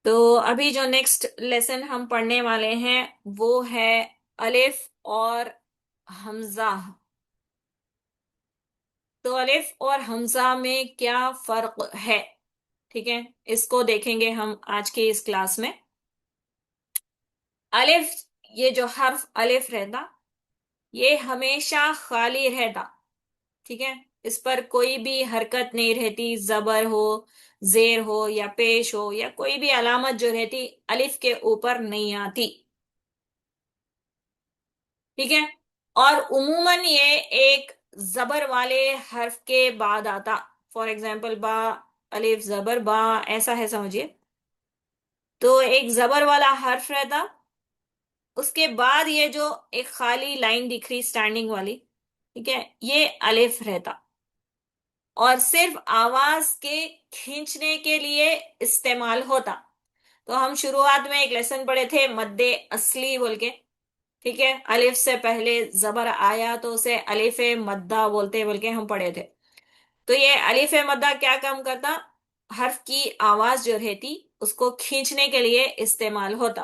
तो अभी जो नेक्स्ट लेसन हम पढ़ने वाले हैं वो है अलिफ और हमजा। तो अलिफ और हमजा में क्या फर्क है, ठीक है, इसको देखेंगे हम आज की इस क्लास में। अलिफ, ये जो हर्फ अलिफ रहता, ये हमेशा खाली रहता, ठीक है। इस पर कोई भी हरकत नहीं रहती, जबर हो, जेर हो या पेश हो या कोई भी अलामत जो रहती अलिफ के ऊपर नहीं आती, ठीक है। और उमूमन ये एक जबर वाले हर्फ के बाद आता। फॉर एग्जाम्पल बा, अलिफ जबर बा, ऐसा है समझिए। तो एक जबर वाला हर्फ रहता, उसके बाद ये जो एक खाली लाइन दिख रही स्टैंडिंग वाली, ठीक है, ये अलिफ रहता और सिर्फ आवाज के खींचने के लिए इस्तेमाल होता। तो हम शुरुआत में एक लेसन पढ़े थे मद्दे असली बोल के, ठीक है। अलिफ से पहले जबर आया तो उसे अलिफ मद्दा बोलते बोल के हम पढ़े थे। तो ये अलिफ मद्दा क्या काम करता, हर्फ की आवाज जो रहती उसको खींचने के लिए इस्तेमाल होता।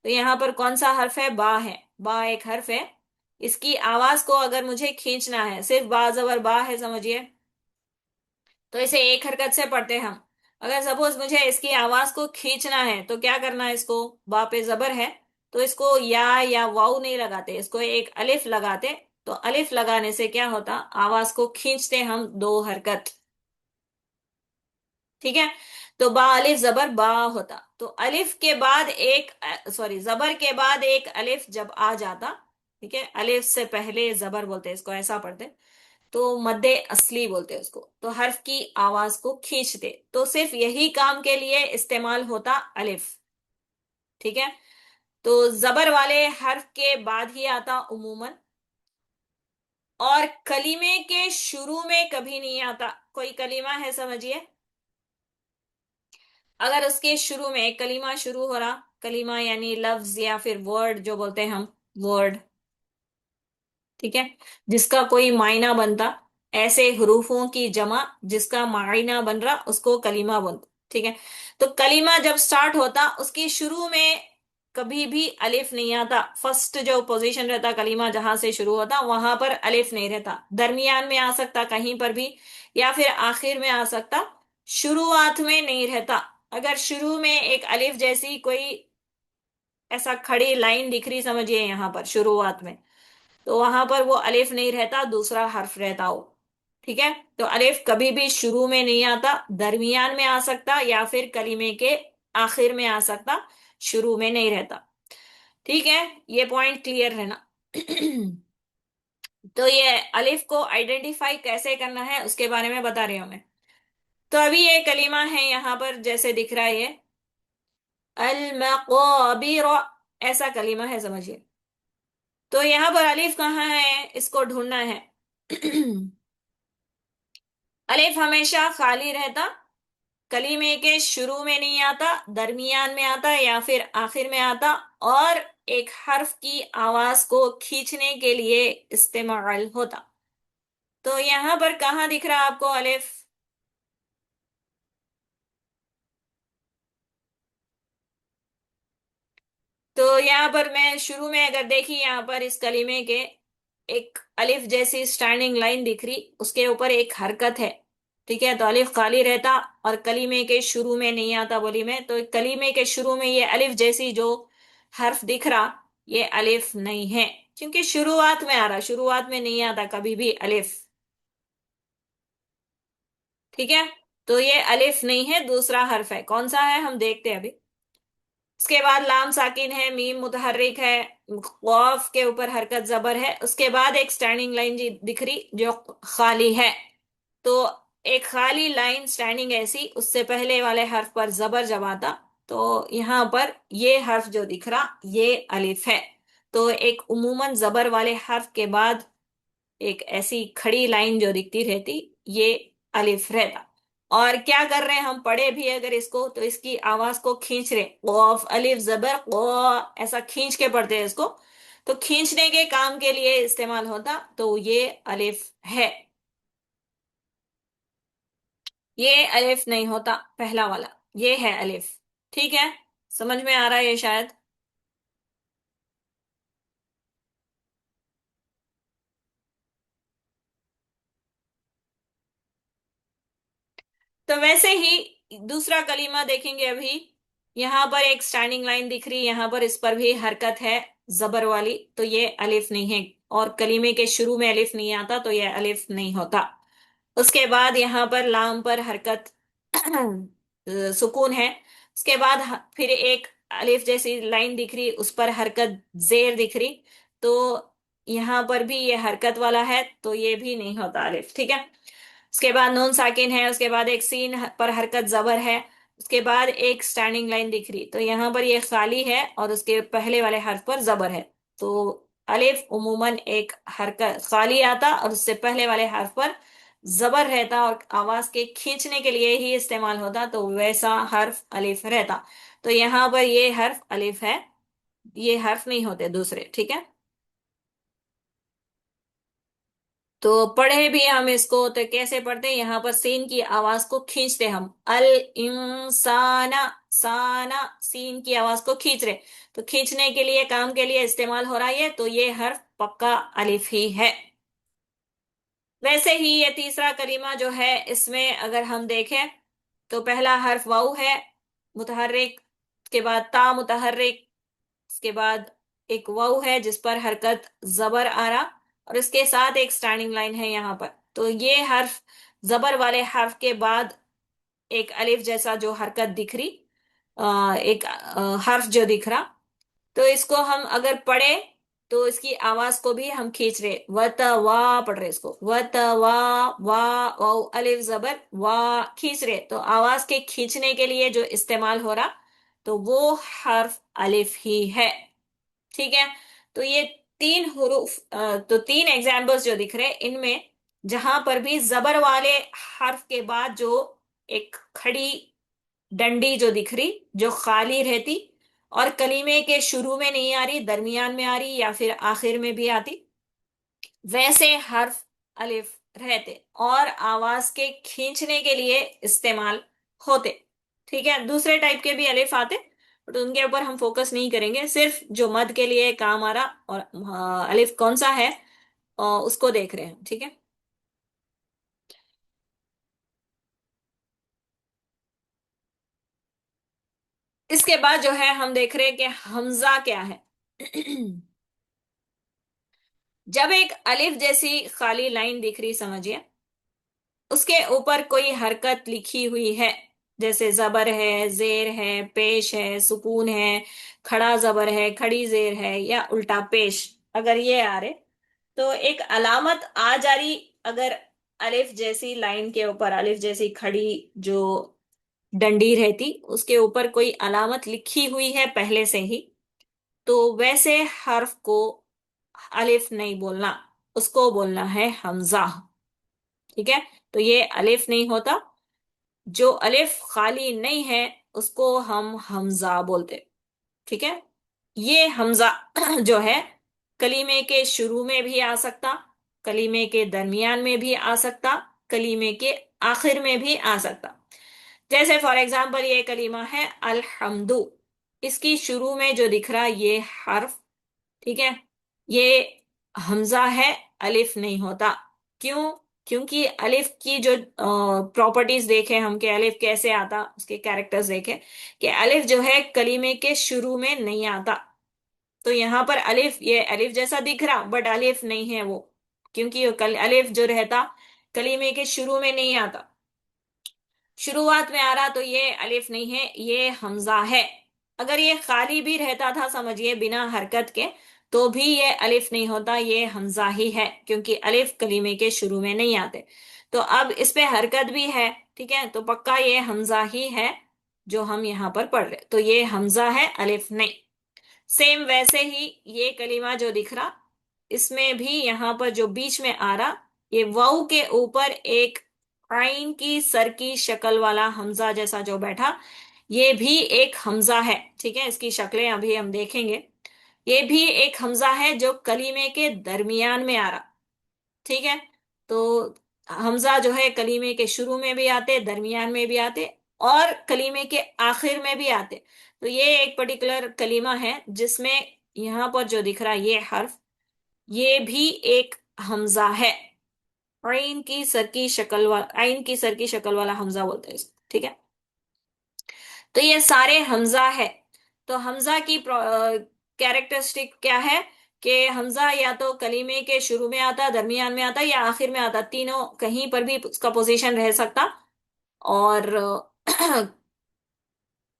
तो यहाँ पर कौन सा हर्फ है, बा है। बा एक हर्फ है, इसकी आवाज को अगर मुझे खींचना है, सिर्फ बा जबर बा है समझिए, तो इसे एक हरकत से पढ़ते हैं हम। अगर सपोज मुझे इसकी आवाज को खींचना है तो क्या करना है, इसको बा पे जबर है तो इसको या वाऊ नहीं लगाते, इसको एक अलिफ लगाते। तो अलिफ लगाने से क्या होता, आवाज को खींचते हम दो हरकत, ठीक है। तो बा अलिफ जबर बा होता। तो अलिफ के बाद एक, सॉरी, जबर के बाद एक अलिफ जब आ जाता, ठीक है, अलिफ से पहले जबर बोलते हैं इसको, ऐसा पढ़ते, तो मद्दे असली बोलते हैं उसको। तो हर्फ की आवाज को खींचते, तो सिर्फ यही काम के लिए इस्तेमाल होता अलिफ, ठीक है। तो जबर वाले हर्फ के बाद ही आता उमूमन, और कलीमे के शुरू में कभी नहीं आता। कोई कलीमा है समझिए, अगर उसके शुरू में एक कलीमा शुरू हो रहा, कलीमा यानी लफ्ज या फिर वर्ड जो बोलते हैं हम, वर्ड, ठीक है, जिसका कोई मायना बनता, ऐसे हरूफों की जमा जिसका मायना बन रहा उसको कलीमा बोलते, ठीक है। तो कलीमा जब स्टार्ट होता उसकी शुरू में कभी भी अलिफ नहीं आता। फर्स्ट जो पोजीशन रहता कलीमा जहां से शुरू होता वहां पर अलिफ नहीं रहता, दरमियान में आ सकता कहीं पर भी, या फिर आखिर में आ सकता, शुरुआत में नहीं रहता। अगर शुरू में एक अलिफ जैसी कोई ऐसा खड़ी लाइन दिख रही समझिए यहाँ पर शुरुआत में, तो वहां पर वो अलिफ नहीं रहता, दूसरा हर्फ रहता हो, ठीक है। तो अलिफ कभी भी शुरू में नहीं आता, दरमियान में आ सकता या फिर कलीमे के आखिर में आ सकता, शुरू में नहीं रहता, ठीक है। ये पॉइंट क्लियर है ना। तो ये अलिफ को आइडेंटिफाई कैसे करना है उसके बारे में बता रही हूं मैं। तो अभी ये कलीमा है यहाँ पर जैसे दिख रहा है ये अल मक़ाबिर, ऐसा कलीमा है समझिए। तो यहाँ पर अलिफ कहाँ है, इसको ढूंढना है। अलिफ हमेशा खाली रहता, कलीमे के शुरू में नहीं आता, दरमियान में आता या फिर आखिर में आता, और एक हर्फ की आवाज को खींचने के लिए इस्तेमाल होता। तो यहां पर कहाँ दिख रहा है आपको अलिफ, तो यहाँ पर मैं शुरू में अगर देखी यहाँ पर इस कलीमे के एक अलिफ जैसी स्टैंडिंग लाइन दिख रही, उसके ऊपर एक हरकत है, ठीक है। तो अलिफ खाली रहता और कलीमे के शुरू में नहीं आता बोली में, तो कलीमे के शुरू में ये अलिफ जैसी जो हर्फ दिख रहा, ये अलिफ नहीं है, क्योंकि शुरुआत में आ रहा, शुरुआत में नहीं आता कभी भी अलिफ, ठीक है। तो ये अलिफ नहीं है, दूसरा हर्फ है, कौन सा है हम देखते हैं अभी। उसके बाद लाम साकिन है, मीम मुतहर्रिक है, कॉफ के ऊपर हरकत जबर है, उसके बाद एक स्टैंडिंग लाइन जी दिख रही जो खाली है। तो एक खाली लाइन स्टैंडिंग ऐसी, उससे पहले वाले हर्फ पर जबर जब आता, तो यहां पर ये हर्फ जो दिख रहा ये अलिफ है। तो एक उमूमन जबर वाले हर्फ के बाद एक ऐसी खड़ी लाइन जो दिखती रहती, ये अलिफ रहता। और क्या कर रहे हैं हम, पढ़े भी अगर इसको तो इसकी आवाज को खींच रहे, कॉफ अलिफ जबर कौ, ऐसा खींच के पढ़ते हैं इसको। तो खींचने के काम के लिए इस्तेमाल होता, तो ये अलिफ है। ये अलिफ नहीं होता, पहला वाला ये है अलिफ। ठीक है, समझ में आ रहा है ये शायद। तो वैसे ही दूसरा कलीमा देखेंगे अभी। यहां पर एक स्टैंडिंग लाइन दिख रही, यहां पर इस पर भी हरकत है जबर वाली, तो ये अलिफ नहीं है। और कलीमे के शुरू में अलिफ नहीं आता तो ये अलिफ नहीं होता। उसके बाद यहाँ पर लाम पर हरकत सुकून है। उसके बाद फिर एक अलिफ जैसी लाइन दिख रही, उस पर हरकत जेर दिख रही। तो यहाँ पर भी ये हरकत वाला है, तो ये भी नहीं होता अलिफ, ठीक है। उसके बाद नून साकिन है, उसके बाद एक सीन पर हरकत जबर है। उसके बाद एक स्टैंडिंग लाइन दिख रही, तो यहाँ पर ये खाली है और उसके पहले वाले हर्फ पर जबर है। तो अलिफ उमूमन एक हरकत खाली आता और उससे पहले वाले हर्फ पर जबर रहता और आवाज के खींचने के लिए ही इस्तेमाल होता, तो वैसा हर्फ अलिफ रहता। तो यहाँ पर ये हर्फ अलिफ है, ये हर्फ नहीं होते दूसरे, ठीक है। तो पढ़े भी हम इसको तो कैसे पढ़ते हैं, यहाँ पर सीन की आवाज को खींचते हम, अल इंसाना, साना सीन की आवाज को खींच रहे। तो खींचने के लिए, काम के लिए इस्तेमाल हो रहा है, तो ये हर्फ पक्का अलिफ ही है। वैसे ही ये तीसरा कलीमा जो है, इसमें अगर हम देखें तो पहला हर्फ वाऊ है मुतहर्रिक, उसके बाद ता मुतहर्रिक, उसके बाद एक वाऊ है जिस पर हरकत जबर आ रहा, और इसके साथ एक स्टैंडिंग लाइन है यहाँ पर। तो ये हर्फ जबर वाले हर्फ के बाद एक अलिफ जैसा जो हरकत दिख रही, एक हर्फ जो दिख रहा, तो इसको हम अगर पढ़े तो इसकी आवाज को भी हम खींच रहे, व त वा पढ़ रहे इसको, व त वा, वा वाउ अलिफ जबर वा, खींच रहे। तो आवाज के खींचने के लिए जो इस्तेमाल हो रहा, तो वो हर्फ अलिफ ही है, ठीक है। तो ये तीन हुरूफ, तो तीन एग्जाम्पल्स जो दिख रहे हैं इनमें, जहां पर भी जबर वाले हर्फ के बाद जो एक खड़ी डंडी जो दिख रही, जो खाली रहती और कलीमे के शुरू में नहीं आ रही, दरमियान में आ रही या फिर आखिर में भी आती, वैसे हर्फ अलिफ रहते और आवाज के खींचने के लिए इस्तेमाल होते, ठीक है। दूसरे टाइप के भी अलिफ आते, बट उनके ऊपर हम फोकस नहीं करेंगे, सिर्फ जो मद के लिए काम आ रहा और अलिफ कौन सा है उसको देख रहे हैं, ठीक है। इसके बाद जो है हम देख रहे हैं कि हमजा क्या है। जब एक अलिफ जैसी खाली लाइन दिख रही, समझिए उसके ऊपर कोई हरकत लिखी हुई है, जैसे जबर है, जेर है, पेश है, सुकून है, खड़ा जबर है, खड़ी जेर है, या उल्टा पेश, अगर ये आ रहे तो एक अलामत आ जा रही। अगर अलिफ जैसी लाइन के ऊपर अलिफ जैसी खड़ी जो डंडी रहती, उसके ऊपर कोई अलामत लिखी हुई है पहले से ही, तो वैसे हर्फ को अलिफ नहीं बोलना, उसको बोलना है हमजा, ठीक है। तो ये अलिफ नहीं होता, जो अलिफ खाली नहीं है उसको हम हमजा बोलते, ठीक है। ये हमजा जो है कलीमे के शुरू में भी आ सकता, कलीमे के दरमियान में भी आ सकता, कलीमे के आखिर में भी आ सकता। जैसे फॉर एग्जाम्पल ये कलीमा है अल्हम्दु, इसकी शुरू में जो दिख रहा ये हर्फ, ठीक है, ये हमजा है, अलिफ नहीं होता। क्यों? क्योंकि अलिफ की जो प्रॉपर्टीज देखे हम, कि अलिफ कैसे आता, उसके कैरेक्टर्स देखे, कि अलिफ जो है कलीमे के शुरू में नहीं आता। तो यहाँ पर अलिफ, ये अलिफ जैसा दिख रहा बट अलिफ नहीं है वो, क्योंकि वो अलिफ जो रहता कलीमे के शुरू में नहीं आता, शुरुआत में आ रहा, तो ये अलिफ नहीं है, ये हमजा है। अगर ये खाली भी रहता था, समझिए बिना हरकत के, तो भी ये अलिफ नहीं होता, ये हमजा ही है, क्योंकि अलिफ कलीमे के शुरू में नहीं आते। तो अब इस पे हरकत भी है, ठीक है, तो पक्का ये हमजा ही है जो हम यहाँ पर पढ़ रहे, तो ये हमजा है, अलिफ नहीं। सेम वैसे ही ये कलीमा जो दिख रहा, इसमें भी यहाँ पर जो बीच में आ रहा, ये वाऊ के ऊपर एक आइन की सर की शक्ल वाला हमजा जैसा जो बैठा, ये भी एक हमजा है, ठीक है। इसकी शक्लें अभी हम देखेंगे। ये भी एक हमजा है जो कलीमे के दरमियान में आ रहा, ठीक है। तो हमजा जो है कलीमे के शुरू में भी आते, दरमियान में भी आते, और कलीमे के आखिर में भी आते। तो ये एक पर्टिकुलर कलीमा है जिसमें यहां पर जो दिख रहा है ये हर्फ, ये भी एक हमजा है। आइन की सर की शक्ल वाला हमजा बोलते हैं इसको, ठीक है। तो ये सारे हमजा है। तो हमजा की कैरेक्टरिस्टिक क्या है कि हमजा या तो कलीमे के शुरू में आता, दरमियान में आता या आखिर में आता, तीनों कहीं पर भी उसका पोजीशन रह सकता। और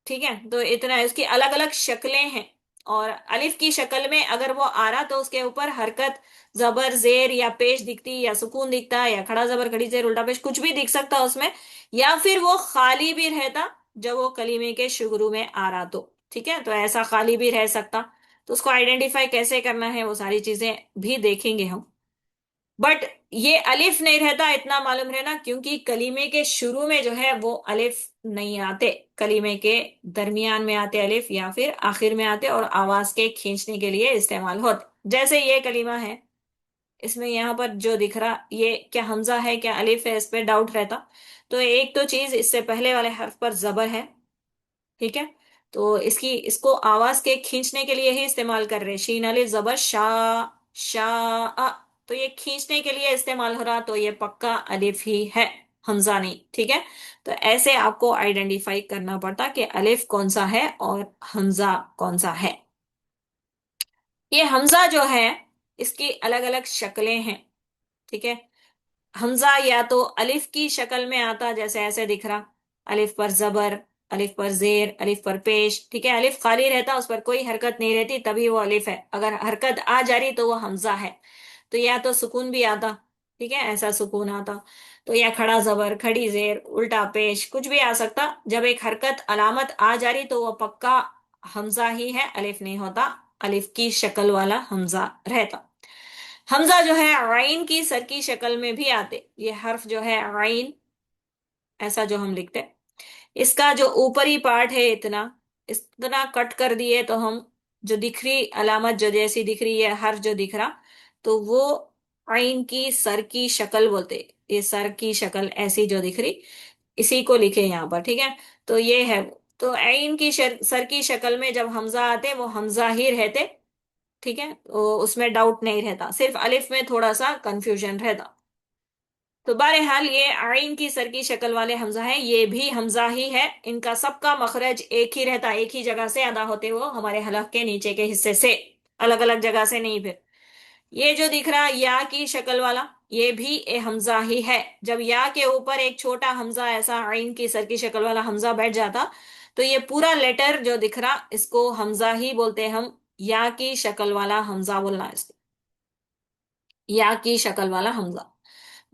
ठीक है, तो इतना है। उसकी अलग अलग शक्लें हैं। और अलिफ की शक्ल में अगर वो आ रहा तो उसके ऊपर हरकत, जबर जेर या पेश दिखती, या सुकून दिखता, या खड़ा जबर खड़ी जेर उल्टा पेश, कुछ भी दिख सकता उसमें। या फिर वो खाली भी रहता जब वो कलीमे के शुरू में आ रहा तो, ठीक है। तो ऐसा खाली भी रह सकता। तो उसको आइडेंटिफाई कैसे करना है वो सारी चीजें भी देखेंगे हम। बट ये अलिफ नहीं रहता इतना मालूम रहना, क्योंकि कलीमे के शुरू में जो है वो अलिफ नहीं आते। कलीमे के दरमियान में आते अलिफ, या फिर आखिर में आते और आवाज के खींचने के लिए इस्तेमाल होते। जैसे ये कलीमा है, इसमें यहाँ पर जो दिख रहा ये क्या हमजा है क्या अलिफ है, इस पे डाउट रहता। तो एक तो चीज, इससे पहले वाले हर्फ पर जबर है, ठीक है। तो इसको आवाज के खींचने के लिए ही इस्तेमाल कर रहे हैं। शीन अलिफ जबर शाह, शाह। तो ये खींचने के लिए इस्तेमाल हो रहा, तो ये पक्का अलिफ ही है, हमजा नहीं, ठीक है। तो ऐसे आपको आइडेंटिफाई करना पड़ता कि अलिफ कौन सा है और हमजा कौन सा है। ये हमजा जो है, इसकी अलग अलग शक्लें हैं, ठीक है। हमजा या तो अलिफ की शक्ल में आता, जैसे ऐसे दिख रहा, अलिफ पर जबर, अलिफ पर जेर, अलिफ पर पेश, ठीक है। अलिफ खाली रहता, उस पर कोई हरकत नहीं रहती, तभी वो अलिफ है। अगर हरकत आ जा रही तो वो हमजा है। तो या तो सुकून भी आता, ठीक है, ऐसा सुकून आता। तो या खड़ा जबर, खड़ी जेर, उल्टा पेश, कुछ भी आ सकता। जब एक हरकत अलामत आ जा रही तो वो पक्का हमजा ही है, अलिफ नहीं होता। अलिफ की शक्ल वाला हमजा रहता। हमजा जो है आइन की सर की शक्ल में भी आते। ये हर्फ जो है आइन, ऐसा जो हम लिखते हैं, इसका जो ऊपरी पार्ट है इतना, इतना कट कर दिए तो हम, जो दिख रही अलामत जो जैसी दिख रही है, हर्फ जो दिख रहा, तो वो आइन की सर की शक्ल बोलते। ये सर की शक्ल ऐसी जो दिख रही, इसी को लिखे यहाँ पर, ठीक है। तो ये है। तो आइन की सर की शक्ल में जब हमजा आते वो हमजा ही रहते, ठीक है। तो उसमें डाउट नहीं रहता, सिर्फ अलिफ में थोड़ा सा कंफ्यूजन रहता। तो बहरहाल ये आइन की सर की शक्ल वाले हमजा है, ये भी हमजा ही है। इनका सबका मखरज एक ही रहता, एक ही जगह से अदा होते वो हमारे हलक के नीचे के हिस्से से, अलग अलग जगह से नहीं। फिर ये जो दिख रहा या की शक्ल वाला, ये भी ए हमजा ही है। जब या के ऊपर एक छोटा हमजा, ऐसा आइन की सर की शक्ल वाला हमजा बैठ जाता, तो ये पूरा लेटर जो दिख रहा इसको हमजा ही बोलते हैं हम। या की शक्ल वाला हमजा बोलना है इसको, या की शक्ल वाला हमजा।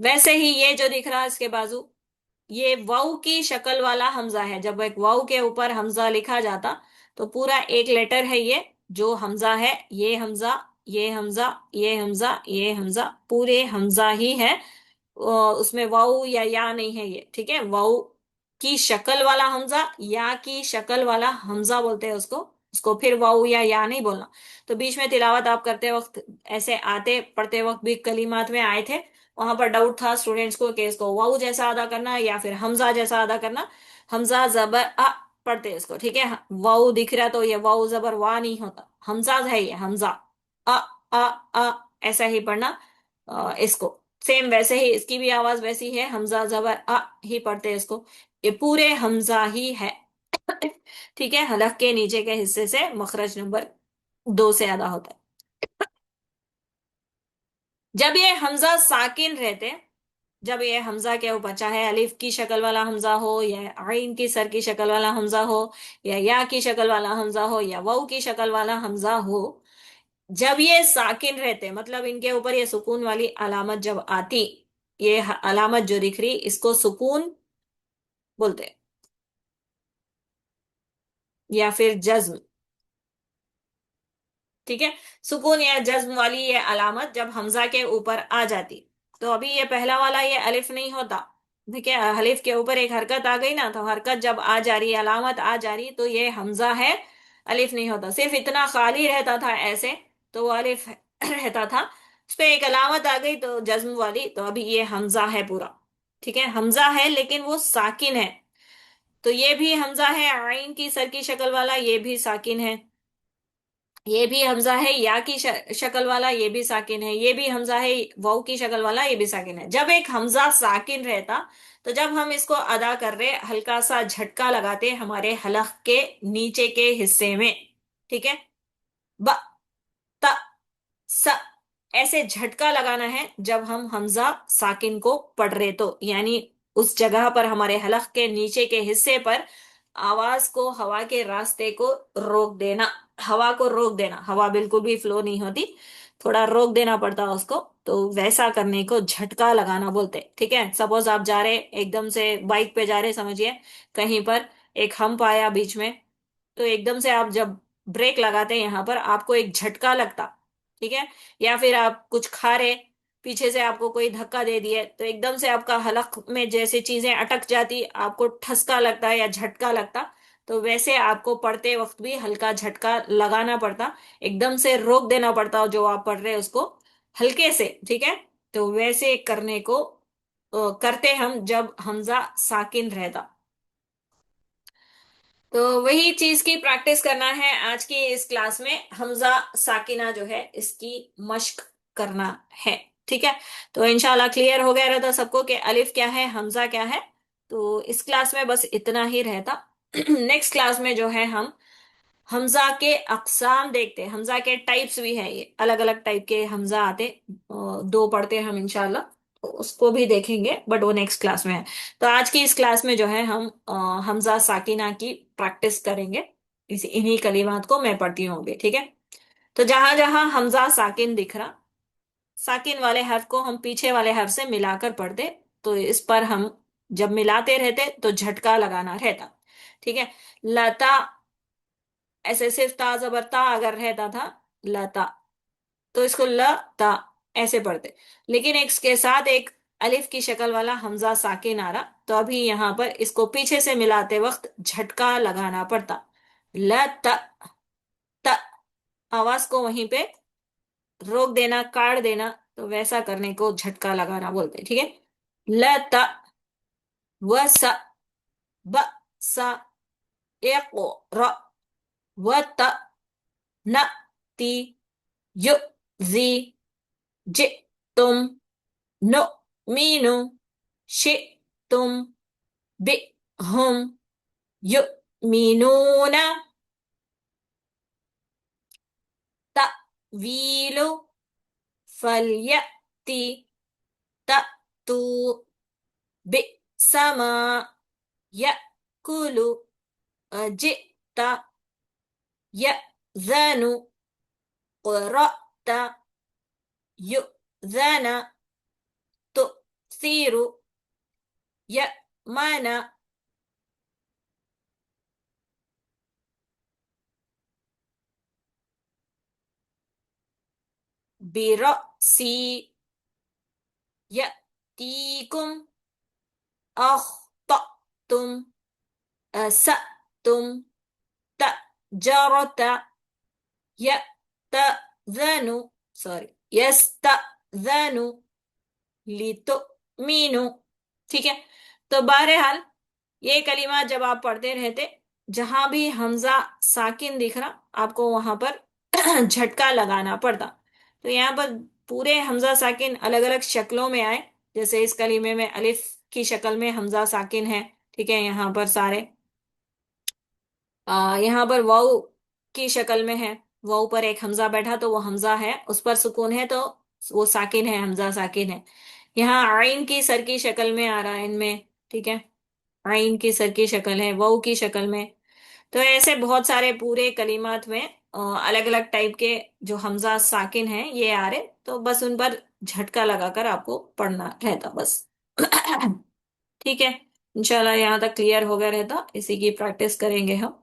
वैसे ही ये जो दिख रहा है इसके बाजू, ये वाउ की शक्ल वाला हमजा है। जब एक वाउ के ऊपर हमजा लिखा जाता तो पूरा एक लेटर है ये, जो हमजा है। ये हमजा, ये हमजा, ये हमजा, ये हमजा, पूरे हमजा ही है। उसमें वाउ या नहीं है ये, ठीक है। वाउ की शक्ल वाला हमजा, या की शक्ल वाला हमजा बोलते हैं उसको। उसको फिर वाउ या नहीं बोलना। तो बीच में तिलावत आप करते वक्त, ऐसे आते पढ़ते वक्त भी कलीमात में आए थे, वहां पर डाउट था स्टूडेंट्स को कि इसको वाउ जैसा अदा करना या फिर हमजा जैसा अदा करना। हमजा जबर अ पढ़ते हैं इसको, ठीक है। वाउ दिख रहा तो ये वाउ जबर वाह नहीं होता, हमजा है ये, हमजा। अ अ ऐसा ही पढ़ना। इसको सेम वैसे ही, इसकी भी आवाज वैसी है, हमजा जबर ही पढ़ते हैं इसको। ये पूरे हमजा ही है। ठीक है, हलक के नीचे के हिस्से से मखरज नंबर 2 से अदा होता है। जब ये हमजा साकिन रहते, जब ये हमजा के ऊपर चाहे अलिफ की शक्ल वाला हमजा हो, या आइन की सर की शक्ल वाला हमजा हो, या की शक्ल वाला हमजा हो, या वाउ की शक्ल वाला हमजा हो, जब ये साकिन रहते मतलब इनके ऊपर ये सुकून वाली अलामत जब आती, ये अलामत जो दिख रही इसको सुकून बोलते हैं, या फिर जज्म, ठीक है। सुकून या जज्म वाली ये अलामत जब हमजा के ऊपर आ जाती, तो अभी ये पहला वाला ये अलिफ नहीं होता, ठीक है। अलिफ के ऊपर एक हरकत आ गई ना, तो हरकत जब आ जा रही, अलामत आ जा रही, तो ये हमजा है, अलिफ नहीं होता। सिर्फ इतना खाली रहता था ऐसे, तो वो अलिफ रहता था। उस पे एक अलामत आ गई तो जज्म वाली, तो अभी ये हमजा है पूरा, ठीक है। हमजा है लेकिन वो साकिन है। तो ये भी हमजा है आइन की सर की शक्ल वाला, ये भी साकिन है। ये भी हमजा है या की शक्ल वाला, ये भी साकिन है। ये भी हमजा है वाउ की शक्ल वाला, ये भी साकिन है। जब एक हमजा साकिन रहता, तो जब हम इसको अदा कर रहे, हल्का सा झटका लगाते हमारे हलक के नीचे के हिस्से में। ठीक है। ब, त, स, ऐसे झटका लगाना है जब हम हमजा साकिन को पढ़ रहे, तो यानी उस जगह पर हमारे हलक के नीचे के हिस्से पर आवाज को, हवा के रास्ते को रोक देना। हवा को रोक देना, हवा बिल्कुल भी फ्लो नहीं होती, थोड़ा रोक देना पड़ता है उसको। तो वैसा करने को झटका लगाना बोलते। ठीक है। सपोज आप जा रहे, एकदम से बाइक पे जा रहे, समझिए कहीं पर एक हम्प आया बीच में, तो एकदम से आप जब ब्रेक लगाते हैं यहां पर, आपको एक झटका लगता। ठीक है। या फिर आप कुछ खा रहे, पीछे से आपको कोई धक्का दे दिए, तो एकदम से आपका हलक में जैसे चीजें अटक जाती, आपको ठसका लगता है या झटका लगता। तो वैसे आपको पढ़ते वक्त भी हल्का झटका लगाना पड़ता, एकदम से रोक देना पड़ता जो आप पढ़ रहे हैं उसको, हल्के से। ठीक है। तो वैसे करने को करते हम जब हमजा साकिन रहता। तो वही चीज की प्रैक्टिस करना है आज की इस क्लास में। हमजा साकिना जो है इसकी मश्क करना है। ठीक है। तो इंशाल्लाह क्लियर हो गया रहता सबको कि अलिफ क्या है, हमजा क्या है। तो इस क्लास में बस इतना ही रहता। नेक्स्ट क्लास में जो है हम हमजा के अकसाम देखते हैं, हमजा के टाइप्स भी है, ये अलग अलग टाइप के हमजा आते, दो पढ़ते हैं हम इंशाल्लाह। तो उसको भी देखेंगे, बट वो नेक्स्ट क्लास में है। तो आज की इस क्लास में जो है हम हमजा साकिना की प्रैक्टिस करेंगे। इसी इन्हीं कलिमात को मैं पढ़ती होंगी। ठीक है। तो जहां जहां हमजा साकिन दिख रहा, साकिन वाले हर्फ को हम पीछे वाले हर्फ से मिलाकर पढ़ते। तो इस पर हम जब मिलाते रहते तो झटका लगाना रहता। ठीक है। लता, ऐसे सिर्फ ता जबर ता अगर रहता था, लता, तो इसको ल ता ऐसे पढ़ते। लेकिन एक के साथ एक अलिफ की शक्ल वाला हमजा साकिन आ रहा, तो अभी यहां पर इसको पीछे से मिलाते वक्त झटका लगाना पड़ता। ल त, त, आवाज को वहीं पे रोक देना, काट देना। तो वैसा करने को झटका लगाना बोलते। ठीक है। ल त, व स, ब स, एक र, व त, न ती, यु जी, जि तुम, नो मीनू, शि तुम, बि हम, यु मीनूना, तवीलु, फलयति, ततू, बिसमा, यकुलु, अजित, यज़नु, क़रअत, युज़न, तुसिरु, यमन, बिरसी, यतीकुम, अख्तअतुम, असअतुम, तजरत, यतज़नु, सॉरी, यस्तज़नु, लितुमिनु। ठीक है। तो बहरहाल ये कलीमा जब आप पढ़ते रहते, जहां भी हमजा साकिन दिख रहा, आपको वहां पर झटका लगाना पड़ता। तो यहाँ पर पूरे हमजा साकिन अलग अलग शक्लों में आए। जैसे इस कलीमे में अलिफ की शक्ल में हमजा साकिन है। ठीक है। यहाँ पर सारे यहाँ पर वाऊ की शक्ल में है, वाऊ पर एक हमजा बैठा तो वो हमजा है, उस पर सुकून है तो वो साकिन है, हमजा साकिन है। यहाँ आइन की सर की शक्ल में आ रहा है इनमें। ठीक है। आइन की सर की शक्ल है, वाऊ की शक्ल में। तो ऐसे बहुत सारे पूरे कलीमात में अलग अलग टाइप के जो हमजा साकिन हैं ये आ रहे, तो बस उन पर झटका लगाकर आपको पढ़ना रहता बस। ठीक है। इंशाल्लाह यहाँ तक क्लियर हो गया रहता, इसी की प्रैक्टिस करेंगे हम।